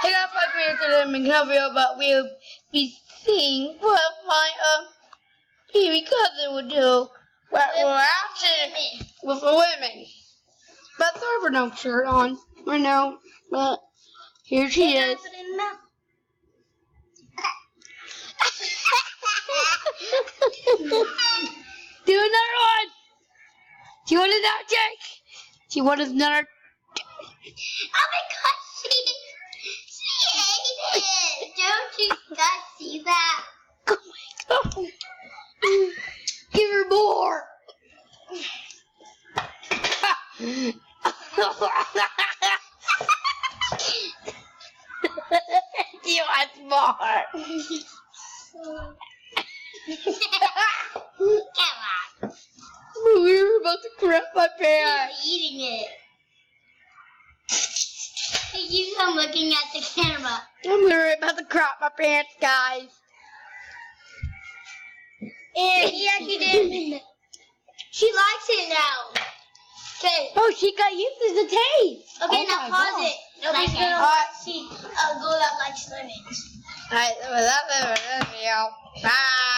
I got 5 minutes of them in Coverdale, but we'll be seeing what my baby cousin will do. We're after with the women. But Thorper no shirt on. I know, but here she is. Do another one. Do you want another Jake? Do you want another? Oh my gosh, she ate it. Don't you guys see that? Oh my god. Give her more. You want more? Come on. We were about to crap my pants. She's eating it. Hey, I'm looking at the camera. I'm literally about to crap my pants, guys. And he actually did. She likes it now. Okay. Oh, she got used to the taste. Okay, now pause God. it. Nobody's gonna see a girl that likes lemons. Alright, well, that's it for this video. Bye.